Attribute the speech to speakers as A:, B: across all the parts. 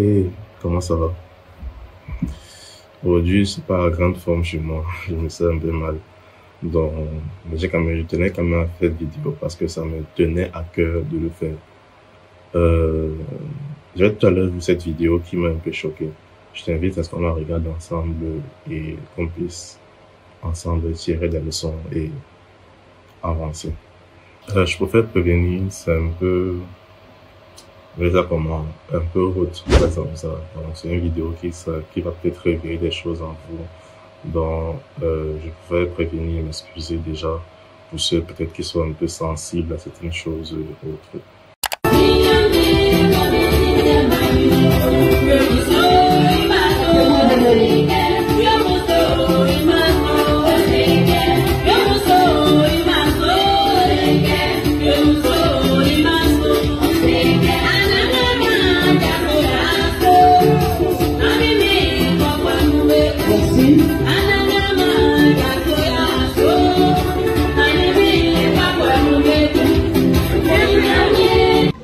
A: Hey, comment ça va? Aujourd'hui, c'est pas la grande forme chez moi. Je me sens un peu mal. Donc, mais je tenais quand même à faire cette vidéo parce que ça me tenait à cœur de le faire. J'ai tout à l'heure vu cette vidéo qui m'a un peu choqué. Je t'invite à ce qu'on la regarde ensemble et qu'on puisse ensemble tirer des leçons et avancer. Je préfère prévenir, c'est un peu, comment, un peu route, comme ça. Donc, c'est une vidéo qui va peut-être réveiller des choses en vous. Donc, je préfère prévenir et m'excuser déjà pour ceux peut-être qui sont un peu sensibles à certaines choses ou autres.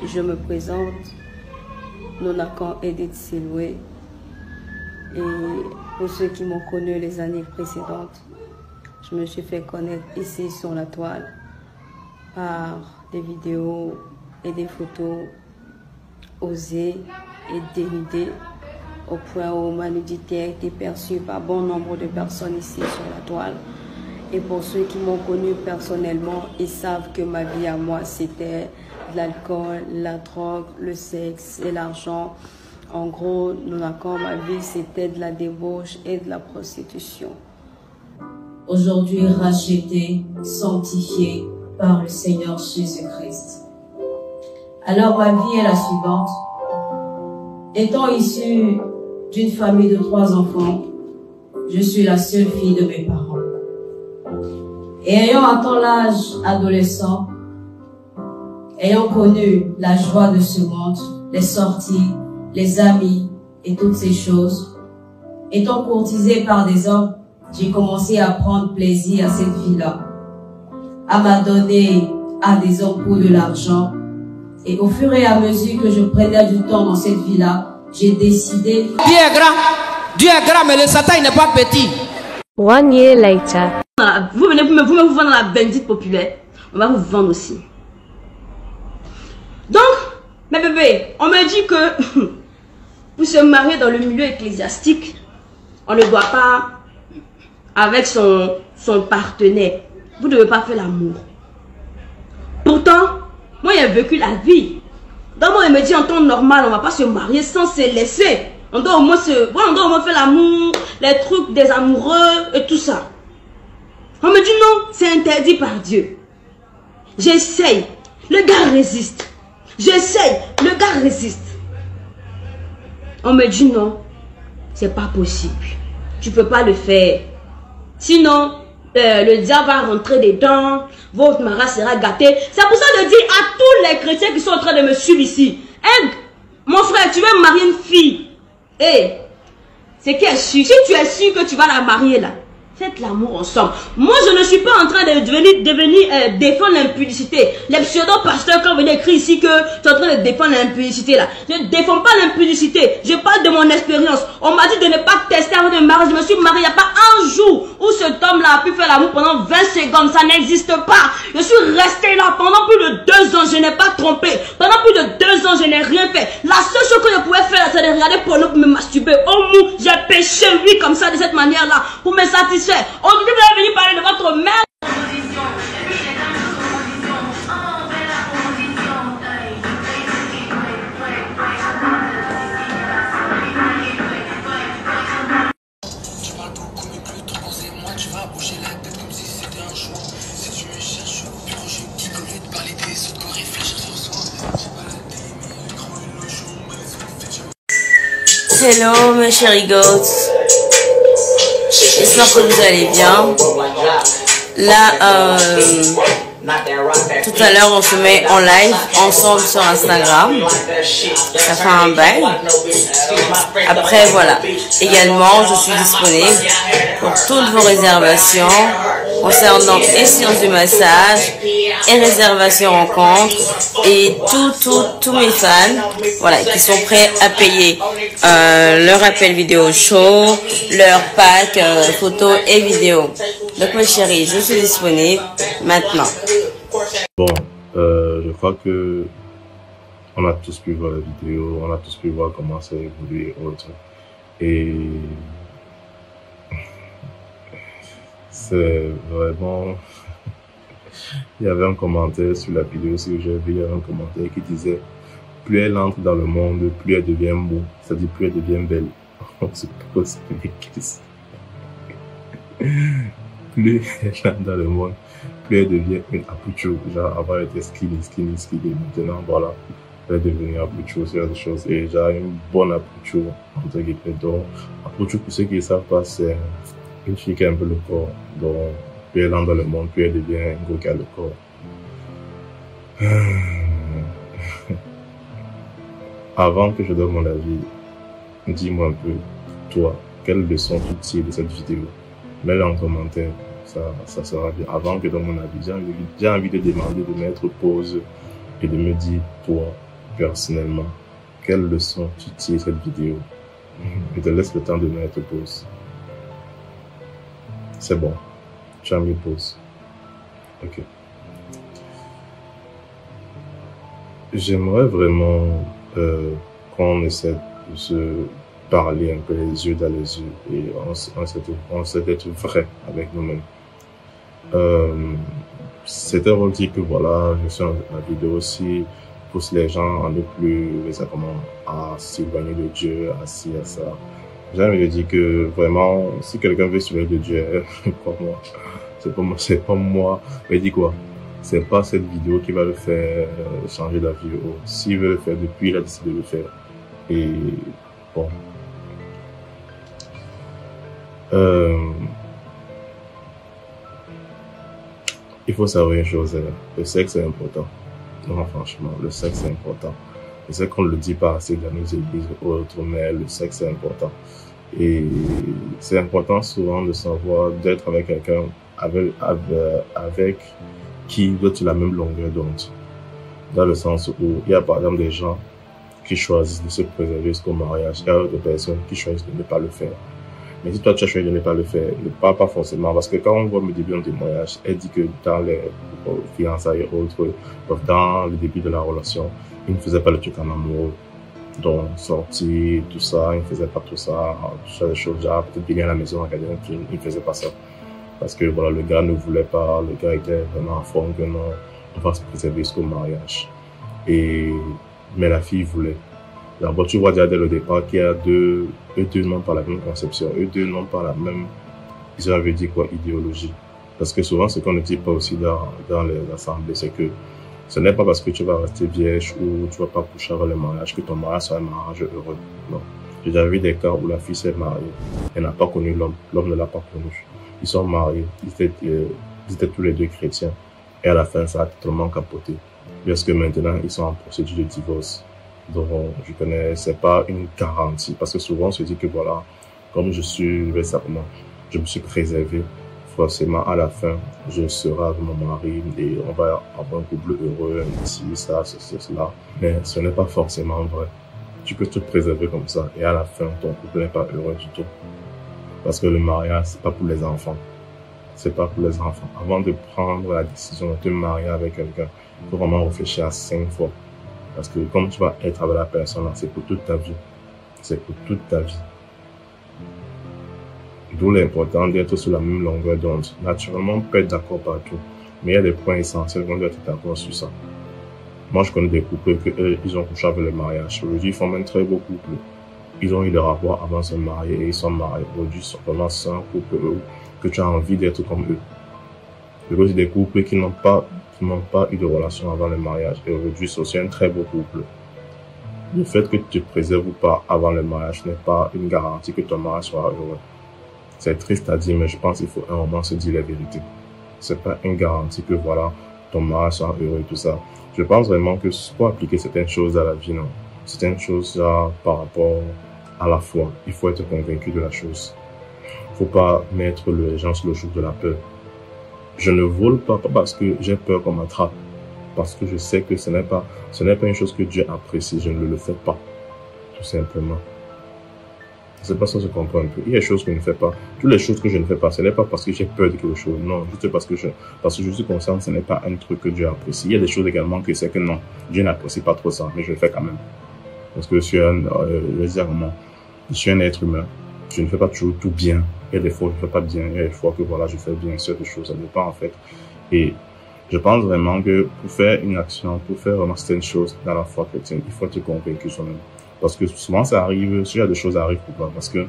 B: Je me présente, Nonakan Edith Siloué, et pour ceux qui m'ont connu les années précédentes, je me suis fait connaître ici sur la toile par des vidéos et des photos osées et dénudées au point où ma nudité a été perçue par bon nombre de personnes ici sur la toile. Et pour ceux qui m'ont connu personnellement, ils savent que ma vie à moi, c'était de l'alcool, la drogue, le sexe et l'argent. En gros, Nonakan, ma vie, c'était de la débauche et de la prostitution. Aujourd'hui, racheté, sanctifié par le Seigneur Jésus-Christ. Alors, ma vie est la suivante. Étant issue d'une famille de 3 enfants, je suis la seule fille de mes parents. Et ayant atteint l'âge adolescent, ayant connu la joie de ce monde, les sorties, les amis et toutes ces choses, étant courtisée par des hommes, j'ai commencé à prendre plaisir à cette vie-là, à m'adonner à des hommes pour de l'argent. Et au fur et à mesure que je prenais du temps dans cette vie-là, j'ai décidé...
C: Dieu est grand, mais le Satan n'est pas petit.
D: 1 year later.
E: Vous venez vous vendre dans la bendite populaire, on va vous vendre aussi. Donc, mes bébés, on me dit que pour se marier dans le milieu ecclésiastique, on ne doit pas avec son partenaire. Vous ne devez pas faire l'amour. Pourtant, moi j'ai vécu la vie. Donc moi, il me dit en temps normal, on ne va pas se marier sans se laisser. On doit au moins faire l'amour, les trucs des amoureux et tout ça. On me dit non, c'est interdit par Dieu. J'essaye, le gars résiste. J'essaye, le gars résiste. On me dit non, c'est pas possible. Tu peux pas le faire. Sinon, le diable va rentrer dedans, votre mariage sera gâté. C'est pour ça que je dis à tous les chrétiens qui sont en train de me suivre ici. Hey, mon frère, tu veux marier une fille. Hey, c'est qui est sûr. Si tu es sûr que tu vas la marier là, faites l'amour ensemble. Moi, je ne suis pas en train de devenir défendre l'impudicité. Les pseudo-pasteurs, quand vous venez écrire ici que tu es en train de défendre l'impudicité là. Je ne défends pas l'impudicité. Je parle de mon expérience. On m'a dit de ne pas tester avant de me marier. Je me suis mariée. Il n'y a pas un jour où cet homme-là a pu faire l'amour pendant 20 secondes. Ça n'existe pas. Je suis restée là pendant plus de 2 ans. Je n'ai pas trompé. Pendant plus de 2 ans, je n'ai rien fait. La seule chose que je pouvais faire, c'est de regarder porno pour me masturber. Au moins, j'ai péché, oui, comme ça, de cette manière-là, pour me satisfaire. Aujourd'hui, vous allez venir parler de votre mère.
C: Tu parles beaucoup, mais plus trop posé. Moi, tu vas bouger la tête comme si c'était un choix. Si tu me cherches au bureau, je qui connais de parler des autres, qu'on réfléchir sur soi. J'ai pas la télé, mais l'écran est le jour, mais les autres fait.
B: Hello mes chéris goats. J'espère que vous allez bien. Là, tout à l'heure, on se met en live ensemble sur Instagram. Ça fait un bail. Après, voilà. Également, je suis disponible pour toutes vos réservations concernant et séances de massage, et réservation rencontre, et tous mes fans, voilà, qui sont prêts à payer leur appel vidéo show, leur pack photo et vidéo. Donc mes chéris, je suis disponible maintenant.
A: Bon, je crois que on a tous pu voir la vidéo, on a tous pu voir comment ça a évolué et autres. Et c'est vraiment... Il y avait un commentaire sur la vidéo, si j'ai vu, il y avait un commentaire qui disait « Plus elle entre dans le monde, plus elle devient beau, c'est-à-dire plus elle devient belle. » On se pose des questions. Plus elle entre dans le monde, plus elle devient une apucho. Genre, avant elle était skinny. Maintenant, voilà, elle est devenue apucho, c'est autre chose. Et genre, une bonne apucho, entre guillemets. Donc, apucho, pour ceux qui ne savent pas, c'est une fille qui a un peu le corps. Donc, plus elle entre dans le monde, plus elle devient un gros qui a le corps. Avant que je donne mon avis, dis-moi un peu, toi, quelle leçon tu tires de cette vidéo? Mets-le en commentaire, ça sera bien. Avant que je donne mon avis, j'ai envie de demander de mettre pause et de me dire, toi, personnellement, quelle leçon tu tires de cette vidéo? Je te laisse le temps de mettre pause. C'est bon, tu as mis pause. Ok. J'aimerais vraiment qu'on essaie de se parler un peu les yeux dans les yeux et on essaie d'être vrai avec nous-mêmes. C'était pour dire que voilà, je suis dans la vidéo aussi, pousse les gens à ne plus, à s'éloigner de Dieu, à ci, à ça. J'ai envie de dire que vraiment, si quelqu'un veut s'éloigner de Dieu, c'est pas moi, mais dis quoi? C'est pas cette vidéo qui va le faire changer d'avis. S'il veut le faire depuis, il a décidé de le faire. Et bon. Il faut savoir une chose, le sexe est important. Non, franchement, le sexe est important. Je sais qu'on ne le dit pas assez dans nos églises ou autres, mais le sexe est important. Et c'est important souvent de savoir, d'être avec quelqu'un avec qui doit être la même longueur d'onde. Dans le sens où il y a par exemple des gens qui choisissent de se préserver jusqu'au mariage, il y a d'autres personnes qui choisissent de ne pas le faire. Mais si toi tu as choisi de ne pas le faire, ne parle pas forcément, parce que quand on voit le début d'un témoignage, elle dit que dans les fiançailles et autres, dans le début de la relation, il ne faisait pas le truc en amoureux. Donc, sortir, tout ça, il ne faisait pas tout ça des choses, genre, peut-être venir à la maison, regarder un film, il ne faisait pas ça. Parce que voilà, le gars ne voulait pas, le gars était vraiment à fond que non, on va se préserver jusqu'au mariage. Mais la fille voulait. D'abord, tu vois déjà dès le départ qu'il y a eux deux n'ont pas la même conception, eux deux n'ont pas la même, ils avaient dit quoi, idéologie. Parce que souvent, ce qu'on ne dit pas aussi dans les assemblées, c'est que ce n'est pas parce que tu vas rester vierge ou tu vas pas coucher avant le mariage que ton mariage sera un mariage heureux. Non. J'ai déjà vu des cas où la fille s'est mariée, elle n'a pas connu l'homme, l'homme ne l'a pas connu. Ils sont mariés, ils étaient tous les deux chrétiens. Et à la fin, ça a totalement capoté. Parce que maintenant, ils sont en procédure de divorce. Donc, je connais, c'est pas une garantie. Parce que souvent, on se dit que voilà, comme je me suis préservé, forcément, à la fin, je serai avec mon mari et on va avoir un couple heureux, ici, ça, cela. Mais ce n'est pas forcément vrai. Tu peux te préserver comme ça et à la fin, ton couple n'est pas heureux du tout. Parce que le mariage, c'est pas pour les enfants. C'est pas pour les enfants. Avant de prendre la décision de te marier avec quelqu'un, il faut vraiment réfléchir à 5 fois. Parce que comme tu vas être avec la personne, c'est pour toute ta vie. C'est pour toute ta vie. D'où l'important d'être sur la même longueur d'onde. Naturellement, on peut être d'accord partout. Mais il y a des points essentiels qu'on doit être d'accord sur ça. Moi, je connais des couples ils ont couché avec le mariage. Aujourd'hui, ils forment un très beau couple. Ils ont eu des rapports avant de se marier et ils sont mariés. Aujourd'hui, simplement, c'est un couple que tu as envie d'être comme eux. Il y a aussi des couples qui n'ont pas eu de relation avant le mariage. Et aujourd'hui, c'est aussi un très beau couple. Le fait que tu te préserves ou pas avant le mariage n'est pas une garantie que ton mariage sera heureux. C'est triste à dire, mais je pense qu'il faut un moment se dire la vérité. C'est pas une garantie que voilà, ton mariage sera heureux et tout ça. Je pense vraiment que pour appliquer certaines choses à la vie, non. Certaines choses là, par rapport à la foi, il faut être convaincu de la chose. Il ne faut pas mettre les gens sur le joug de la peur. Je ne vole pas parce que j'ai peur qu'on m'attrape, parce que je sais que ce n'est pas une chose que Dieu apprécie. Je ne le fais pas, tout simplement. C'est pas ça, je comprends un peu. Il y a des choses que je ne fais pas. Toutes les choses que je ne fais pas, ce n'est pas parce que j'ai peur de quelque chose. Non, juste parce que je suis conscient que ce n'est pas un truc que Dieu apprécie. Il y a des choses également que c'est que non, Dieu n'apprécie pas trop ça, mais je le fais quand même. Parce que je suis je suis un être humain. Je ne fais pas toujours tout bien. Il y a des fois où je ne fais pas bien. Il y a des fois que voilà, je fais bien certaines choses. Ça dépend en fait. Et je pense vraiment que pour faire une action, pour faire vraiment certaines choses dans la foi chrétienne, il faut être convaincu soi-même. Parce que souvent ça arrive, ce genre de choses arrivent pourquoi? Parce que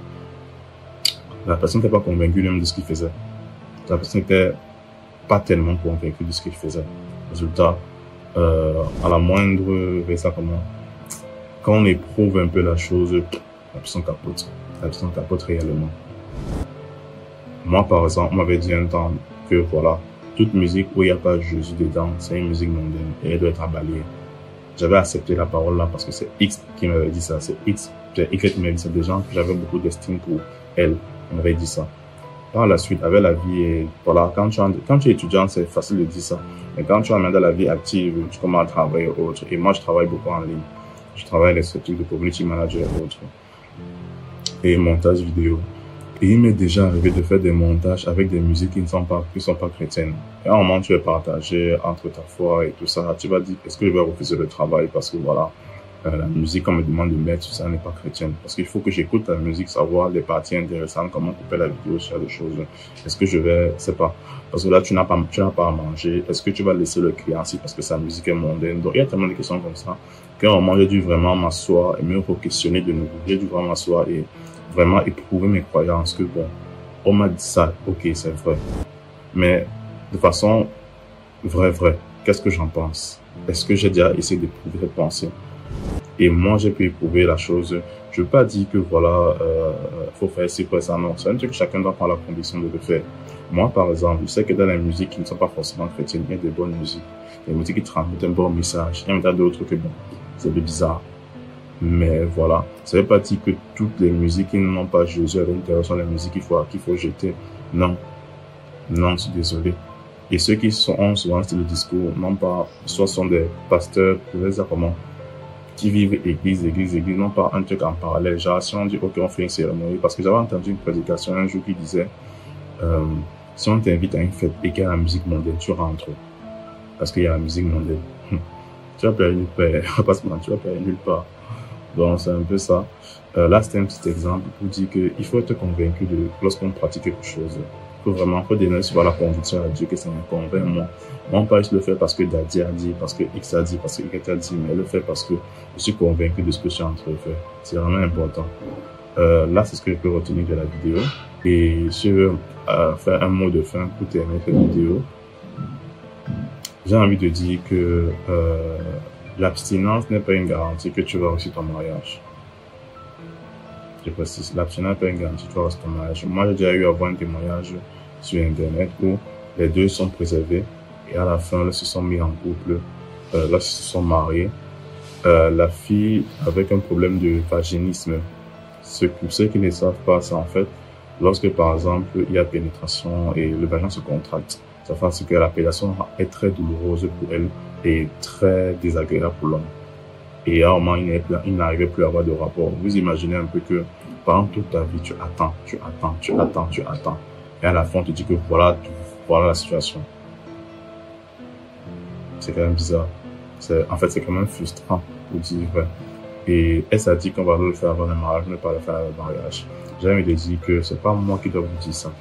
A: la personne n'était pas convaincue même de ce qu'il faisait. La personne n'était pas tellement convaincue de ce qu'il faisait. Résultat, à la moindre, quand on éprouve un peu la chose, la personne capote. La personne capote réellement. Moi, par exemple, on m'avait dit un temps que voilà, toute musique où il n'y a pas Jésus dedans, c'est une musique mondaine et elle doit être abalayée. J'avais accepté la parole là parce que c'est X qui m'avait dit ça. C'est X qui m'avait dit ça. Des gens que j'avais beaucoup d'estime pour elle m'avaient dit ça. Par la suite, avec la vie, et voilà, quand tu es étudiant, c'est facile de dire ça. Mais quand tu es dans la vie active, tu commences à travailler autre. Et moi, je travaille beaucoup en ligne. Je travaille les structures de community manager et autres. Et montage vidéo. Et il m'est déjà arrivé de faire des montages avec des musiques qui ne sont pas chrétiennes. Et à un moment, tu es partagé entre ta foi et tout ça. Tu vas dire, est-ce que je vais refuser le travail parce que voilà, la musique qu'on me demande de mettre, ça n'est pas chrétienne. Parce qu'il faut que j'écoute la musique, savoir les parties intéressantes, comment couper la vidéo, ce genre de choses. Est-ce que je vais, c'est pas. Parce que là, tu n'as pas à manger. Est-ce que tu vas laisser le client si parce que sa musique est mondaine? Donc, il y a tellement de questions comme ça. Qu'à un moment, j'ai dû vraiment m'asseoir et me questionner de nouveau. J'ai dû vraiment m'asseoir et vraiment éprouver mes croyances que bon, on m'a dit ça, ok, c'est vrai. Mais de façon vraie, qu'est-ce que j'en pense? Est-ce que j'ai déjà essayé d'éprouver cette pensée? Et moi, j'ai pu éprouver la chose. Je veux pas dire que voilà, faut faire ci, pour ça, non. C'est un truc que chacun doit prendre la condition de le faire. Moi, par exemple, je sais que dans les musiques qui ne sont pas forcément chrétiennes, il y a des bonnes musiques. Des musiques qui transmettent un bon message. Il y a d'autres que bon, c'est bizarre. Mais voilà, ça veut pas dire que toutes les musiques qui n'ont pas Jésus à l'intérieur sont les musiques qu'il faut jeter. Non, je suis désolé. Et ceux qui ont souvent ce discours, non pas, soit sont des pasteurs, qui vivent église, non pas un truc en parallèle. Genre, si on dit, ok, on fait une cérémonie, parce que j'avais entendu une prédication un jour qui disait, si on t'invite à une fête et qu'il y a la musique mondaine, tu rentres. Parce qu'il y a la musique mondaine. Tu vas payer nulle part, tu vas payer nulle part. Donc, c'est un peu ça. Là, c'était un petit exemple pour dire qu'il faut être convaincu lorsqu'on pratique quelque chose. Il faut donner sur la conviction à Dieu que ça me convainc, moi. Moi, pas juste le faire parce que Daddy a dit, parce que X a dit, parce que Y a dit, mais le faire parce que je suis convaincu de ce que je suis en train de faire. C'est vraiment important. Là, c'est ce que je peux retenir de la vidéo. Et si je veux faire un mot de fin pour terminer cette vidéo, j'ai envie de dire que l'abstinence n'est pas une garantie que tu vas réussir ton mariage. Je précise, l'abstinence n'est pas une garantie que tu vas réussir ton mariage. Moi, j'ai déjà eu à voir un témoignage sur Internet où les deux sont préservés et à la fin, ils se sont mis en couple, lorsqu'ils se sont mariés. La fille avec un problème de vaginisme. Pour ceux qui ne savent pas, c'est en fait lorsque par exemple il y a pénétration et le vagin se contracte. Ça fait que la pénétration est très douloureuse pour elle et très désagréable pour l'homme. Et à un moment, il n'arrivait plus à avoir de rapport. Vous imaginez un peu que pendant toute ta vie, tu attends. Et à la fin, on te dit que voilà la situation. C'est quand même bizarre. En fait, c'est quand même frustrant pour dire vrai. Et elle s'est dit qu'on va le faire avant le mariage, ne pas le faire avant le mariage. J'ai envie de dire que c'est pas moi qui dois vous dire ça.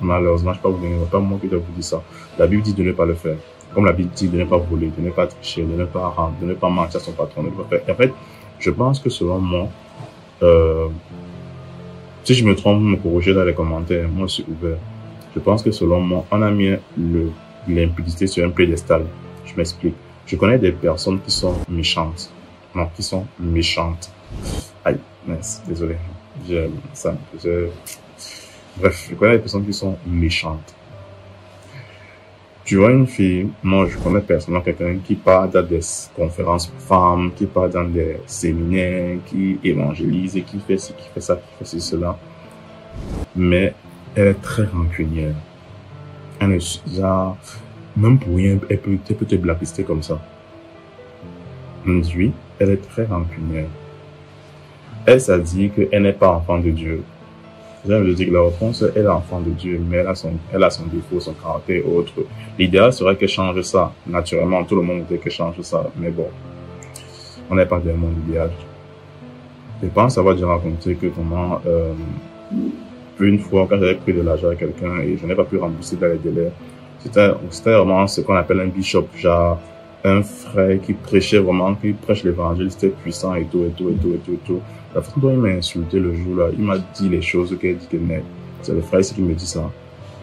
A: Malheureusement, je ne peux pas vous donner, pas moi qui dois vous dire ça. La Bible dit de ne pas le faire. Comme la Bible dit de ne pas voler, de ne pas tricher, de ne pas rendre, de ne pas mentir à son patron, de ne pas faire. Et en fait, je pense que selon moi, si je me trompe, vous me corrigez dans les commentaires, moi je suis ouvert. Je pense que selon moi, on a mis l'impudicité sur un piédestal. Je m'explique. Je connais des personnes qui sont méchantes. Non, qui sont méchantes. Aïe, mince, désolé. Bref, je connais des personnes qui sont méchantes. Tu vois une fille, moi je connais personnellement quelqu'un qui part dans des conférences pour femmes, qui part dans des séminaires, qui évangélise, et qui fait ci, qui fait ça, qui fait cela. Mais elle est très rancunière. Genre, même pour rien, elle peut te blacklister comme ça. On dit oui, elle est très rancunière. Elle s'est dit qu'elle n'est pas enfant de Dieu. J'aime dire que la réponse, elle est enfant de Dieu, mais elle a son défaut, son caractère et autres. L'idéal serait qu'elle change ça. Naturellement, tout le monde voudrait qu'elle change ça. Mais bon, on n'est pas dans le monde idéal. Je pense avoir déjà raconté que comment, une fois, quand j'avais pris de l'argent à quelqu'un et je n'ai pas pu rembourser dans les délais, c'était vraiment ce qu'on appelle un bishop, genre un frère qui prêchait vraiment, qui prêche l'évangile, c'était puissant et tout. La façon dont il m'a insulté le jour-là, il m'a dit les choses qu'il dit que c'est le frère ici qui me dit ça.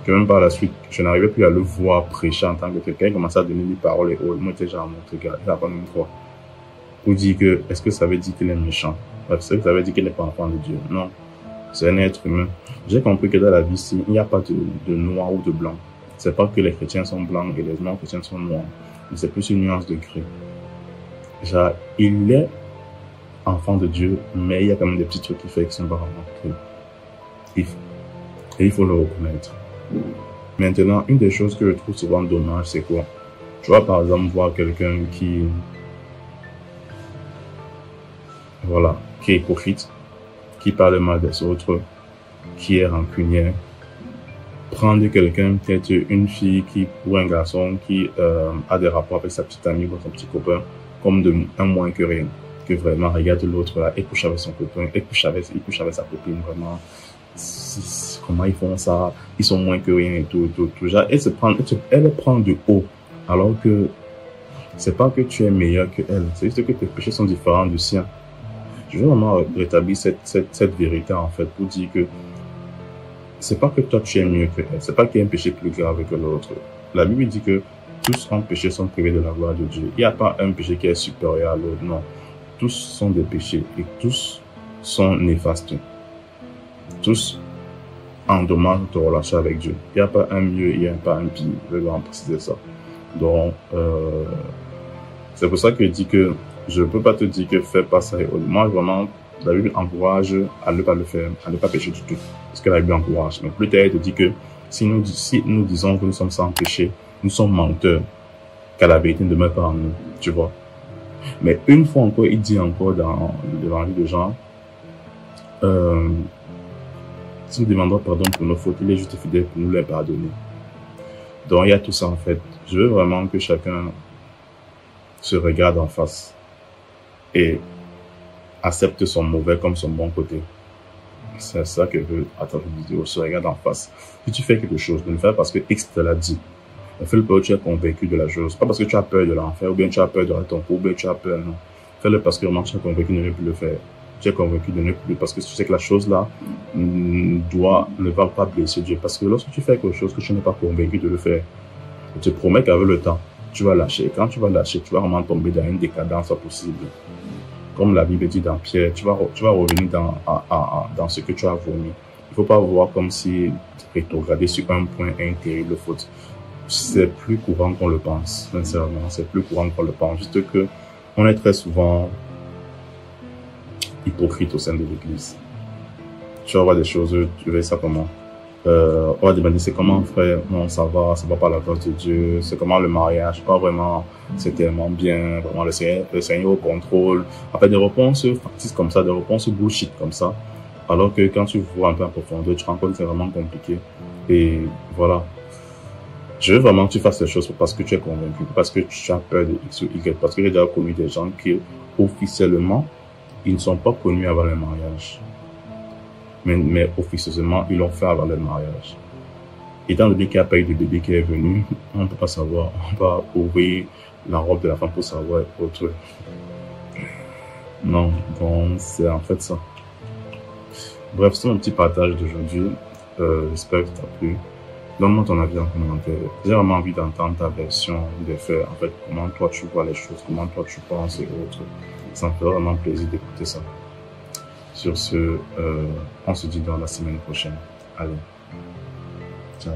A: Que même par la suite, je n'arrivais plus à le voir prêcher en tant que quelqu'un. Il commençait à donner des paroles et autres. Moi, j'étais genre, mon gars, il n'a pas même croire. Pour dire que, est-ce que ça veut dire qu'il est méchant? Est-ce que ça veut dire qu'il n'est pas enfant de Dieu? Non. C'est un être humain. J'ai compris que dans la vie ici, il n'y a pas de noir ou de blanc. C'est pas que les chrétiens sont blancs et les non-chrétiens sont noirs. C'est plus une nuance de gris. Genre, il est enfant de Dieu, mais il y a quand même des petits trucs qui font qu'ils sont pas vraiment gris. Et il faut le reconnaître. Maintenant, une des choses que je trouve souvent dommage, c'est quoi? Tu vas par exemple voir quelqu'un qui est hypocrite, qui parle mal des autres, qui est rancunier. Prendre quelqu'un, peut-être une fille ou un garçon qui a des rapports avec sa petite amie ou son petit copain, comme un moins que rien. Que vraiment, regarde l'autre là, il couche avec son copain, il couche avec sa copine, vraiment. Comment ils font ça? Ils sont moins que rien et tout. Genre, elle prend de haut, alors que c'est pas que tu es meilleur que elle, c'est juste que tes péchés sont différents du sien. Je veux vraiment rétablir cette vérité en fait, pour dire que c'est pas que toi tu es mieux que elle, c'est pas qu'il y a un péché plus grave que l'autre. La Bible dit que tous en péché sont privés de la gloire de Dieu. Il n'y a pas un péché qui est supérieur à l'autre, non. Tous sont des péchés et tous sont néfastes. Tous endommagent ta relation avec Dieu. Il n'y a pas un mieux, il n'y a pas un pire. Je vais vraiment préciser ça. Donc, c'est pour ça que je dis que je ne peux pas te dire que fais pas ça. Moi, vraiment, la Bible encourage à ne pas le faire, à ne pas pécher du tout. Parce que la Bible encourage. Mais plus tard, elle te dit que si nous disons que nous sommes sans péché, nous sommes menteurs, car la vérité ne demeure pas en nous. Tu vois. Mais une fois encore, il dit encore dans l'évangile de Jean, si nous demandons pardon pour nos fautes, il est juste fidèle pour nous les pardonner. Donc, il y a tout ça en fait. Je veux vraiment que chacun se regarde en face et accepte son mauvais comme son bon côté. C'est ça que je veux à ta vidéo, se regarde en face. Si tu fais quelque chose, ne le fais pas parce que X te l'a dit. Fais-le parce que tu es convaincu de la chose. Pas parce que tu as peur de l'enfer, ou bien tu as peur de rater ton coup, ou bien tu as peur, non. Fais-le parce que vraiment tu es convaincu de ne plus le faire. Tu es convaincu de ne plus, parce que tu sais que la chose-là ne va pas blesser Dieu. Parce que lorsque tu fais quelque chose que tu n'es pas convaincu de le faire, je te promets qu'avec le temps, tu vas lâcher. Quand tu vas lâcher, tu vas vraiment tomber dans une décadence possible. Comme la Bible dit dans Pierre, tu vas revenir dans ce que tu as vomi. Il ne faut pas voir comme si rétrograder sur un point une terrible faute. C'est plus courant qu'on le pense, sincèrement. C'est plus courant qu'on le pense. Juste que on est très souvent hypocrite au sein de l'église. Tu vas voir des choses, tu verras ça comment. On va demander c'est comment frère, non ça va pas la grâce de Dieu, c'est comment le mariage, pas vraiment, c'est tellement bien, vraiment le Seigneur au contrôle. Après des réponses factices comme ça, des réponses bullshit comme ça. Alors que quand tu vois un peu en profondeur, tu te rends compte que c'est vraiment compliqué. Et voilà. Je veux vraiment que tu fasses les choses parce que tu es convaincu, parce que tu as peur de X ou Y, parce que j'ai déjà connu des gens qui, officiellement, ils ne sont pas connus avant le mariage. Mais officieusement, ils l'ont fait avant le mariage. Étant donné qu'il n'y a pas eu de bébé qui est venu, on ne peut pas savoir, on va ouvrir la robe de la femme pour savoir autre. Non, donc c'est en fait ça. Bref, c'est un petit partage d'aujourd'hui. J'espère que ça t'a plu. Donne-moi ton avis en commentaire. J'ai vraiment envie d'entendre ta version des faits. En fait, comment toi tu vois les choses, comment toi tu penses et autres. Ça me fait vraiment plaisir d'écouter ça. Sur ce, on se dit dans la semaine prochaine. Allez, ciao.